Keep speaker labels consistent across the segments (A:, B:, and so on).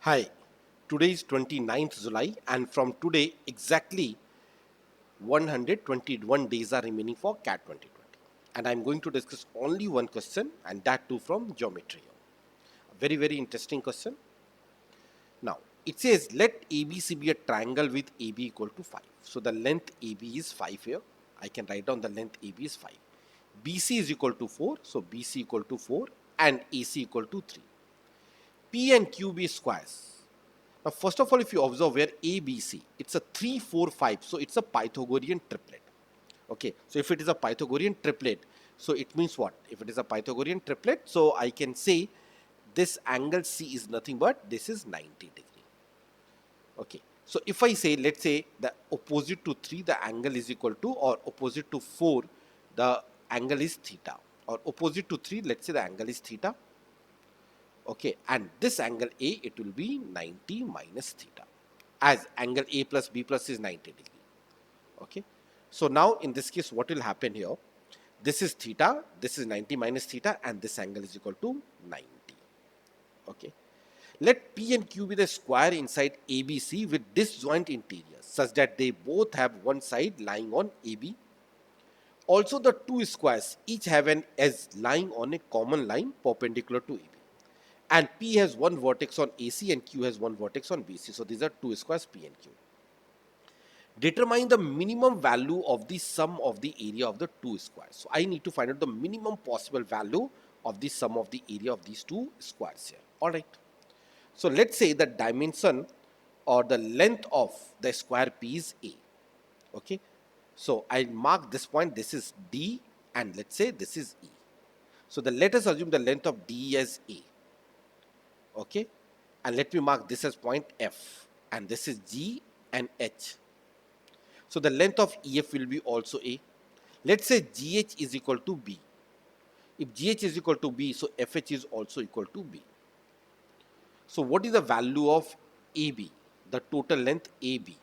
A: Hi, today is 29th July and from today exactly 121 days are remaining for CAT 2020. And I'm going to discuss only one question and that too from geometry. A very interesting question. Now, it says let ABC be a triangle with AB equal to 5. So the length AB is 5 here. I can write down the length AB is 5. BC is equal to 4. So BC equal to 4 and AC equal to 3. P and QB squares. Now, first of all, if you observe where ABC, it's a 3, 4, 5. So it's a Pythagorean triplet. Okay, so if it is a Pythagorean triplet, so it means what? If it is a Pythagorean triplet, so I can say this angle C is nothing but this is 90 degree. Okay, so if I say, let's say the opposite to 3, the angle is equal to, or opposite to 4, the angle is theta, or opposite to 3, let's say the angle is theta. Okay, and this angle A, it will be 90 minus theta, as angle A plus B plus is 90 degree. Okay, so now in this case what will happen here, this is theta, this is 90 minus theta, and this angle is equal to 90. Okay, let P and Q be the square inside ABC with disjoint interiors such that they both have one side lying on AB. Also the two squares each have an edge lying on a common line perpendicular to AB, and P has one vertex on AC and Q has one vertex on BC. So these are two squares P and Q. Determine the minimum value of the sum of the area of the two squares. So I need to find out the minimum possible value of the sum of the area of these two squares here. Alright. So let's say the dimension or the length of the square P is A. Okay. So I mark this point, this is D, and let's say this is E. So let us assume the length of D as A. Okay, and let me mark this as point F, and this is G and H. So the length of EF will be also A. Let's say GH is equal to B. If GH is equal to B, so FH is also equal to B. So what is the value of AB, the total length AB?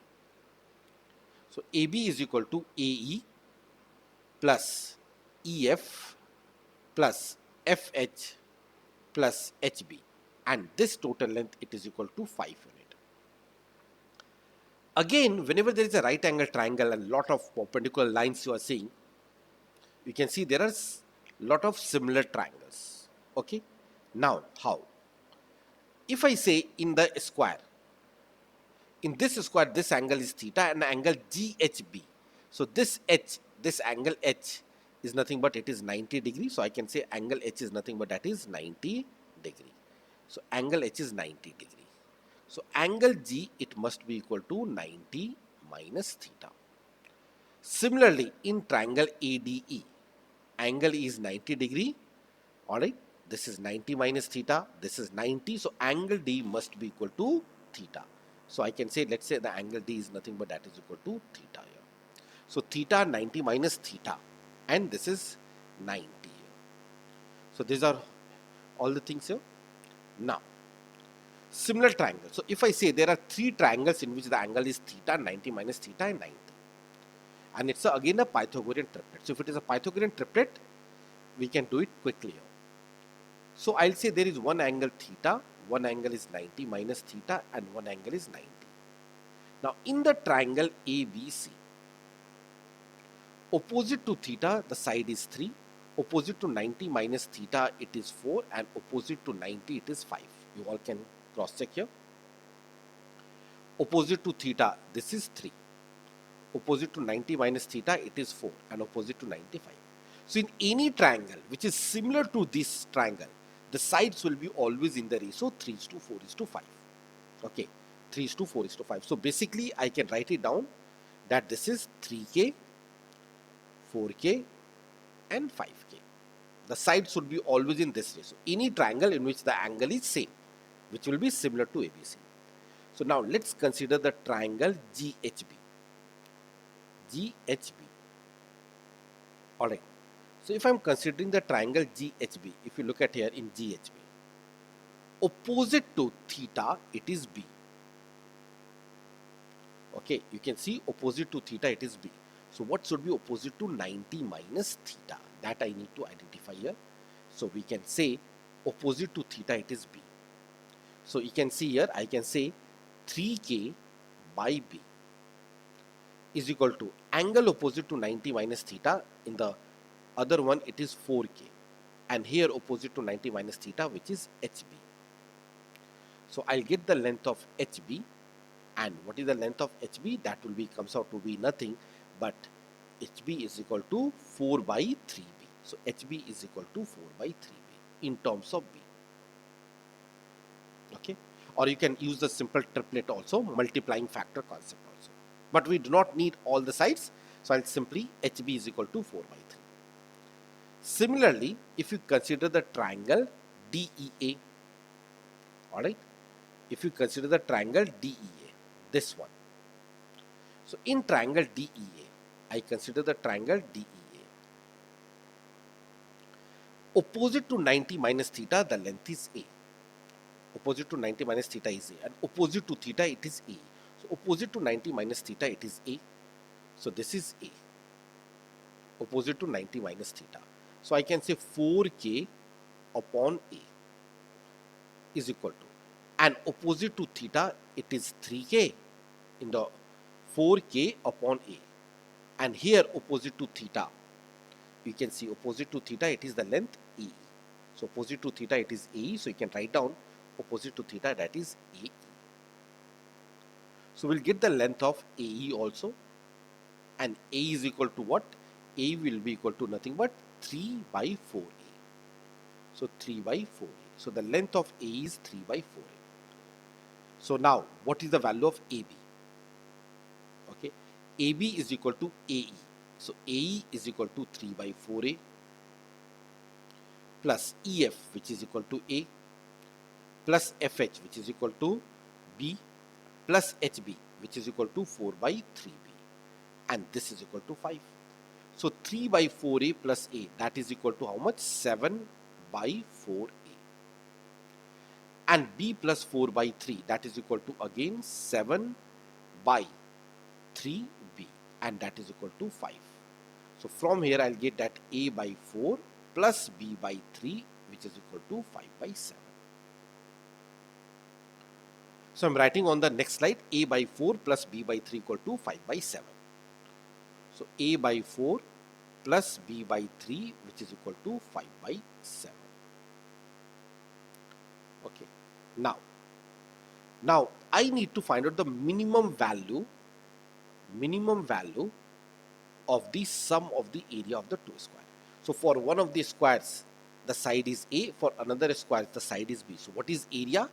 A: So AB is equal to AE plus EF plus FH plus HB, and this total length, it is equal to 5 unit. Again, whenever there is a right angle triangle and lot of perpendicular lines you are seeing, you can see there are lot of similar triangles. Okay, now how? If I say in the square, in this square this angle is theta and angle GHB, so this H, this angle H is nothing but it is 90 degree. So I can say angle H is nothing but that is 90 degree. So angle H is 90 degree. So angle G, it must be equal to 90 minus theta. Similarly, in triangle ADE, angle is 90 degree. Alright, this is 90 minus theta, this is 90. So angle D must be equal to theta. So I can say, let's say the angle D is nothing but that is equal to theta here. So theta 90 minus theta, and this is 90 here. So these are all the things here. Now, similar triangle. So if I say there are three triangles in which the angle is theta, 90 minus theta, and 90. And it's again a Pythagorean triplet. So if it is a Pythagorean triplet, we can do it quickly here. So I'll say there is one angle theta, one angle is 90 minus theta, and one angle is 90. Now in the triangle ABC, opposite to theta, the side is 3. Opposite to 90 minus theta, it is 4. And opposite to 90, it is 5. You all can cross check here. Opposite to theta, this is 3. Opposite to 90 minus theta, it is 4. And opposite to 95. So in any triangle which is similar to this triangle, the sides will be always in the ratio 3:4:5. Okay, 3:4:5. So basically I can write it down that this is 3K, 4K and 5K. The sides should be always in this ratio. Any triangle in which the angle is same, which will be similar to ABC. So now let's consider the triangle GHB. GHB. Alright. So if I am considering the triangle GHB, if you look at here in GHB, opposite to theta, it is B. Okay, you can see opposite to theta, it is B. So what should be opposite to 90 minus theta? That I need to identify here. So we can say opposite to theta, it is B. So you can see here, I can say 3k by b is equal to angle opposite to 90 minus theta. In the other one it is 4k, and here opposite to 90 minus theta, which is hb. So I'll get the length of hb, and what is the length of hb? That will be, comes out to be nothing but hb is equal to 4 by 3b. So hb is equal to 4 by 3b in terms of b. Okay, or you can use the simple triplet also, multiplying factor concept also, but we do not need all the sides, so I'll simply hb is equal to 4 by 3. Similarly, if you consider the triangle DEA, alright, if you consider the triangle DEA, this one. So in triangle DEA, I consider the triangle DEA. Opposite to 90 minus theta, the length is A. Opposite to 90 minus theta is A, and opposite to theta it is A. So opposite to 90 minus theta it is A. So this is A. Opposite to 90 minus theta. So I can say 4k upon A is equal to, and opposite to theta it is 3k in the 4k upon A, and here opposite to theta, you can see opposite to theta it is the length AE. So opposite to theta it is AE, so you can write down opposite to theta, that is AE. So we'll get the length of AE also, and A is equal to what? A will be equal to nothing but 3 by 4A. So 3 by 4A. So the length of A is 3 by 4A. So now what is the value of AB? Okay, AB is equal to AE. So AE is equal to 3 by 4A plus EF, which is equal to A, plus FH, which is equal to B, plus HB, which is equal to 4 by 3B, and this is equal to 5. So 3 by 4A plus A, that is equal to how much? 7 by 4A, and B plus 4 by 3, that is equal to again 7 by 3B, and that is equal to 5. So from here I'll get that A by 4 plus B by 3, which is equal to 5 by 7. So I'm writing on the next slide, A by 4 plus B by 3 equal to 5 by 7. So A by 4 plus B by 3, which is equal to 5 by 7. Okay. Now I need to find out the minimum value of the sum of the area of the two squares. So for one of the squares, the side is A, for another square, the side is B. So what is area?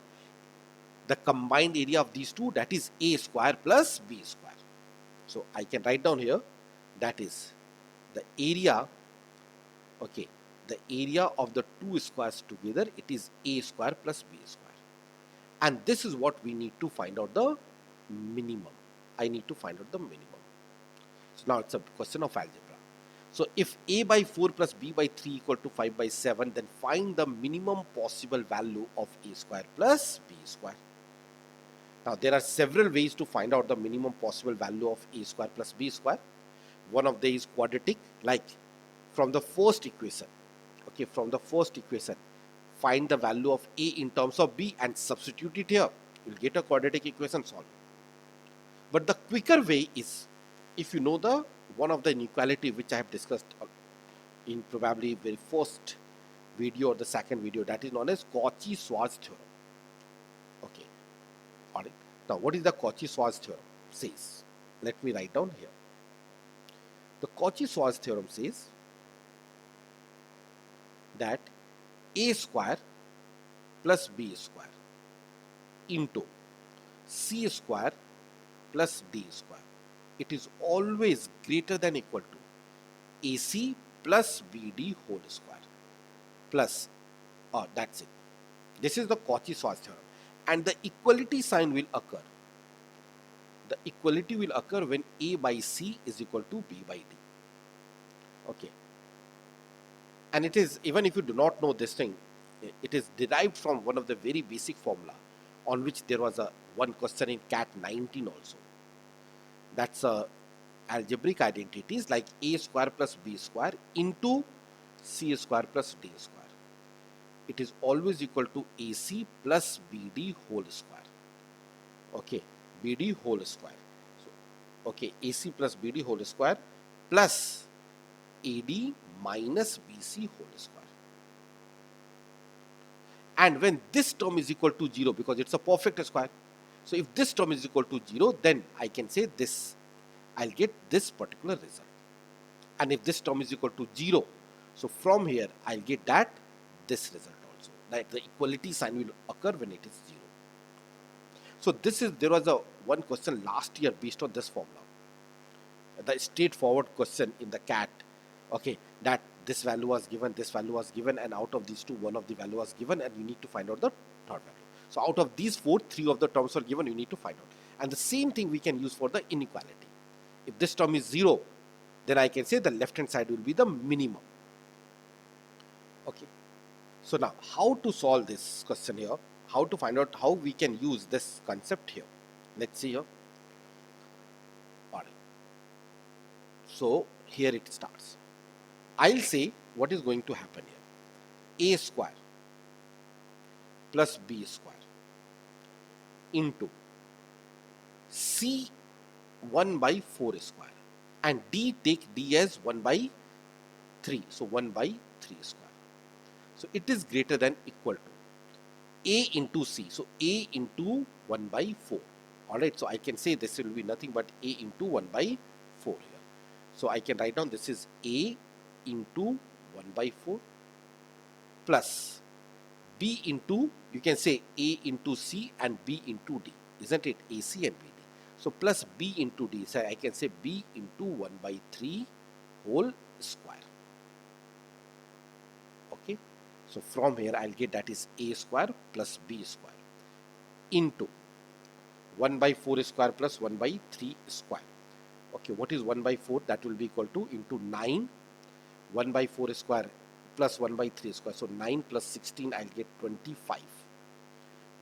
A: The combined area of these two, that is A square plus B square. So I can write down here, that is the area, okay, the area of the two squares together, it is A square plus B square. And this is what we need to find out the minimum. I need to find out the minimum. So now it's a question of algebra. So if A by 4 plus B by 3 equal to 5 by 7, then find the minimum possible value of A square plus B square. Now there are several ways to find out the minimum possible value of A square plus B square. One of them is quadratic, like from the first equation. Okay, from the first equation, find the value of A in terms of B and substitute it here. You'll get a quadratic equation solved. But the quicker way is, if you know the one of the inequality which I have discussed in probably very first video or the second video, that is known as Cauchy-Schwarz theorem. Okay, alright. Now what is the Cauchy-Schwarz theorem says? Let me write down here. The Cauchy-Schwarz theorem says that A square plus B square into C square plus D square, it is always greater than equal to AC plus BD whole square plus, that's it. This is the Cauchy-Schwarz theorem, and the equality sign will occur. The equality will occur when A by C is equal to B by D. Okay. And it is, even if you do not know this thing, it is derived from one of the very basic formula on which there was a one question in CAT 19 also. That's algebraic identities like A square plus B square into C square plus D square. it is always equal to AC plus BD whole square. Okay, BD whole square. So, okay, AC plus BD whole square plus AD minus BC whole square. And when this term is equal to 0, because it's a perfect square, so if this term is equal to 0, then I can say this, I'll get this particular result. And if this term is equal to 0, so from here I'll get that this result also, that the equality sign will occur when it is 0. So this is, there was a one question last year based on this formula, the straightforward question in the CAT. Okay, that this value was given, this value was given, and out of these two, one of the value was given, and you need to find out the third value. So out of these four, three of the terms were given, you need to find out. And the same thing we can use for the inequality. If this term is 0, then I can say the left hand side will be the minimum. Okay. So now, how to solve this question here? How to find out how we can use this concept here? Let's see here. All right. So here it starts. I'll say what is going to happen here. A square plus B square into C 1 by 4 square, and D, take D as 1 by 3. So 1 by 3 square. So it is greater than equal to A into C. So A into 1 by 4. Alright, so I can say this will be nothing but A into 1 by 4 here. So I can write down this is A into 1 by 4 plus B into, you can say A into C and B into D, isn't it? AC and BD. So plus B into D, so I can say B into 1 by 3 whole square. Okay, so from here I'll get that is A square plus B square into 1 by 4 square plus 1 by 3 square. Okay, what is 1 by 4? That will be equal to into 9, 1 by 4 square plus 1 by 3 square. So 9 plus 16, I'll get 25.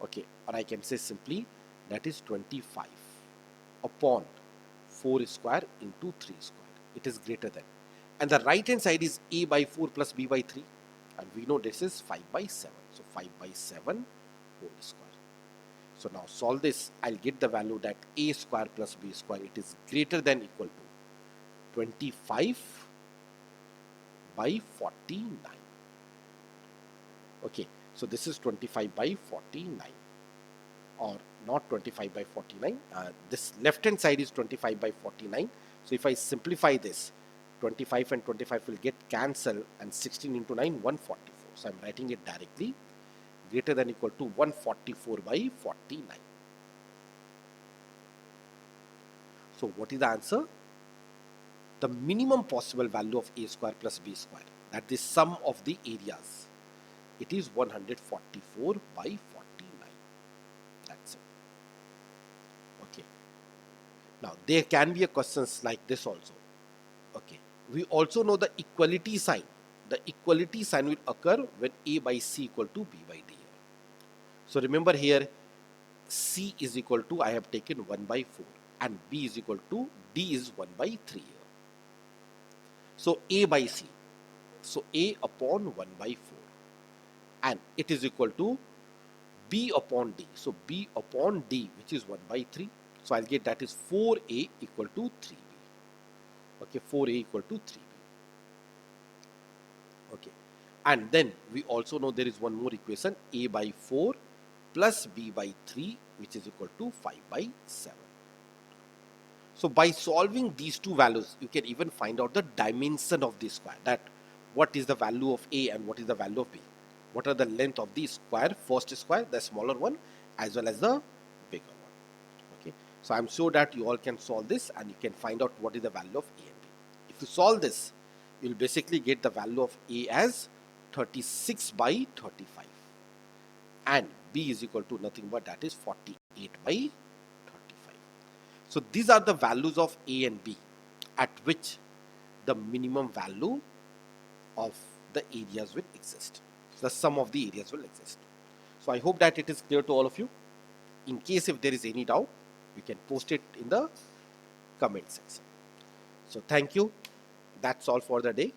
A: Okay, or I can say simply that is 25 upon 4 square into 3 square. It is greater than. And the right hand side is A by 4 plus B by 3. And we know this is 5 by 7. So 5 by 7 whole square. So now solve this, I'll get the value that A square plus B square, it is greater than equal to 25 by 49. Okay, so this is 25 by 49, or not 25 by 49. This left hand side is 25 by 49. So if I simplify this, 25 and 25 will get cancelled, and 16 into 9, 144. So I'm writing it directly, greater than equal to 144 by 49. So what is the answer? The minimum possible value of A square plus B square, that is sum of the areas, it is 144 by 49. That's it. Okay. Now there can be a questions like this also. Okay. We also know the equality sign. The equality sign will occur when A by C equal to B by D. So remember here, C is equal to, I have taken 1 by 4, and B is equal to, D is 1 by 3 here. So A by C, so A upon 1 by 4, and it is equal to B upon D. So B upon D, which is 1 by 3. So I'll get that is 4A equal to 3B. Okay, 4A equal to 3B. Okay, and then we also know there is one more equation, A by 4 plus B by 3, which is equal to 5 by 7. So by solving these two values, you can even find out the dimension of the square, that what is the value of A and what is the value of B. What are the length of the square, first square, the smaller one, as well as the bigger one. Okay, so I'm sure that you all can solve this, and you can find out what is the value of A and B. If you solve this, you'll basically get the value of A as 36 by 35, and B is equal to nothing but that is 48 by 35. So these are the values of A and B at which the minimum value of the areas will exist. The sum of the areas will exist. So I hope that it is clear to all of you. In case if there is any doubt, you can post it in the comment section. So thank you. That's all for the day.